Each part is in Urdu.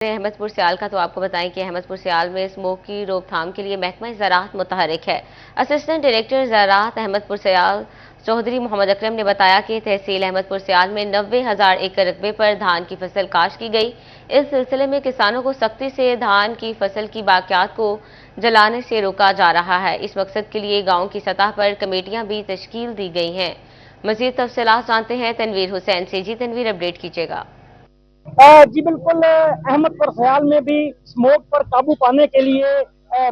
احمد سیال کا تو آپ کو بتائیں کہ احمد سیال میں اسموک کی روک تھام کے لیے محکمہ زراعت متحرک ہے۔ اسسٹنٹ ڈائریکٹر زراعت احمد سیال چودھری محمد اکرم نے بتایا کہ تحصیل احمد سیال میں 90,000 ایکڑ رقبے پر دھان کی فصل کاشت کی گئی۔ اس سلسلے میں کسانوں کو سختی سے دھان کی فصل کی باقیات کو جلانے سے روکا جا رہا ہے۔ اس مقصد کے لیے گاؤں کی سطح پر کمیٹیاں بھی تشکیل دی گئی ہیں۔ مزید تفصیلات جانتے ہیں تنویر حسین سے۔ جی تنویر، اپڈیٹ کیجیے گا۔ جی بالکل، احمد سیال میں بھی اسموک پر قابو پانے کے لیے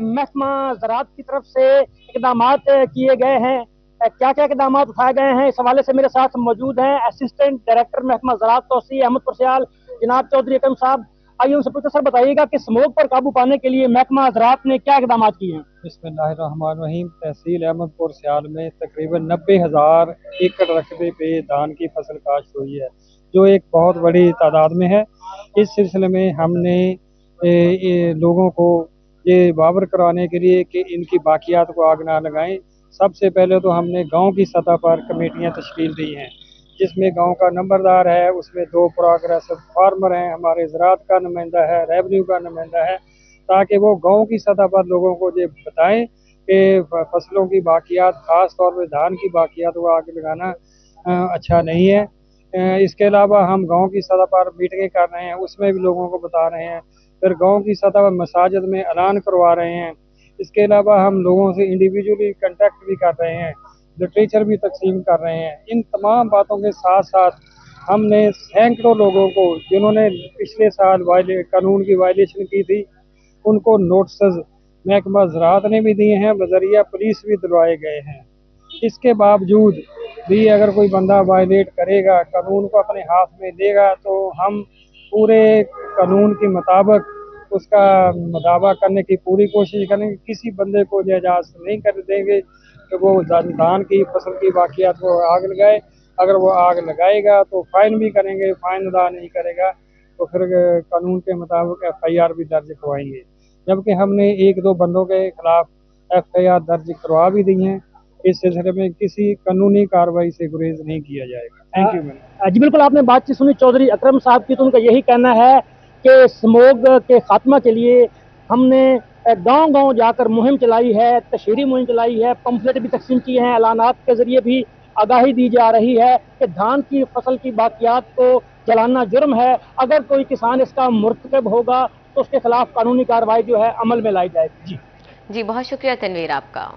محکمہ زراعت کی طرف سے اقدامات کیے گئے ہیں۔ کیا کیا اقدامات اٹھائے گئے ہیں، اس حوالے سے میرے ساتھ موجود ہیں اسسٹنٹ ڈائریکٹر محکمہ زراعت توسیع احمد سیال جناب چودھری اکرم صاحب۔ آئیے ان سے پوچھتے سر، بتائیے گا کہ اسموک پر قابو پانے کے لیے محکمہ زراعت نے کیا اقدامات کیے ہیں؟ بسم اللہ الرحمن الرحیم۔ تحصیل احمد سیال میں تقریباً 90,000 ایکڑ رقبے پہ دھان کی فصل کاشت ہوئی ہے، جو ایک بہت بڑی تعداد میں ہے۔ اس سلسلے میں ہم نے لوگوں کو یہ باور کرانے کے لیے کہ ان کی باقیات کو آگ نہ لگائیں، سب سے پہلے تو ہم نے گاؤں کی سطح پر کمیٹیاں تشکیل دی ہیں، جس میں گاؤں کا نمبردار ہے، اس میں 2 پروگریسو فارمر ہیں، ہمارے زراعت کا نمائندہ ہے، ریونیو کا نمائندہ ہے، تاکہ وہ گاؤں کی سطح پر لوگوں کو یہ بتائیں کہ فصلوں کی باقیات، خاص طور پہ دھان کی باقیات کو آگ لگانا اچھا نہیں ہے۔ اس کے علاوہ ہم گاؤں کی سطح پر میٹنگیں کر رہے ہیں، اس میں بھی لوگوں کو بتا رہے ہیں، پھر گاؤں کی سطح پر مساجد میں اعلان کروا رہے ہیں۔ اس کے علاوہ ہم لوگوں سے انڈیویجولی کنٹیکٹ بھی کر رہے ہیں، لٹریچر بھی تقسیم کر رہے ہیں۔ ان تمام باتوں کے ساتھ ساتھ ہم نے سینکڑوں لوگوں کو جنہوں نے پچھلے سال قانون کی وائلیشن کی تھی، ان کو نوٹسز محکمہ زراعت نے بھی دیے ہیں، بذریعہ پولیس بھی دلوائے گئے ہیں۔ اس کے باوجود بھی اگر کوئی بندہ وائلیٹ کرے گا، قانون کو اپنے ہاتھ میں لے گا، تو ہم پورے قانون کے مطابق اس کا مداوع کرنے کی پوری کوشش کریں گے۔ کسی بندے کو اجازت نہیں کر دیں گے کہ وہ دھان کی فصل کی باقیات کو آگ لگائے۔ اگر وہ آگ لگائے گا تو فائن بھی کریں گے، فائن ادا نہیں کرے گا تو پھر قانون کے مطابق FIR بھی درج کروائیں گے، جبکہ ہم نے 1-2 بندوں کے خلاف FIR درج کروا بھی دی ہیں۔ اس سلسلے میں کسی قانونی کارروائی سے گریز نہیں کیا جائے گا۔ Thank you. جی بالکل، آپ نے بات چیت سنی چودھری اکرم صاحب کی، تو ان کا یہی کہنا ہے کہ اسموگ کے خاتمہ کے لیے ہم نے گاؤں گاؤں جا کر مہم چلائی ہے، تشہیری مہم چلائی ہے، پمفلٹ بھی تقسیم کیے ہیں، اعلانات کے ذریعے بھی آگاہی دی جا رہی ہے کہ دھان کی فصل کی باقیات کو جلانا جرم ہے۔ اگر کوئی کسان اس کا مرتکب ہوگا تو اس کے خلاف قانونی کارروائی جو ہے عمل میں لائی جائے گی۔ جی بہت شکریہ تنویر آپ کا۔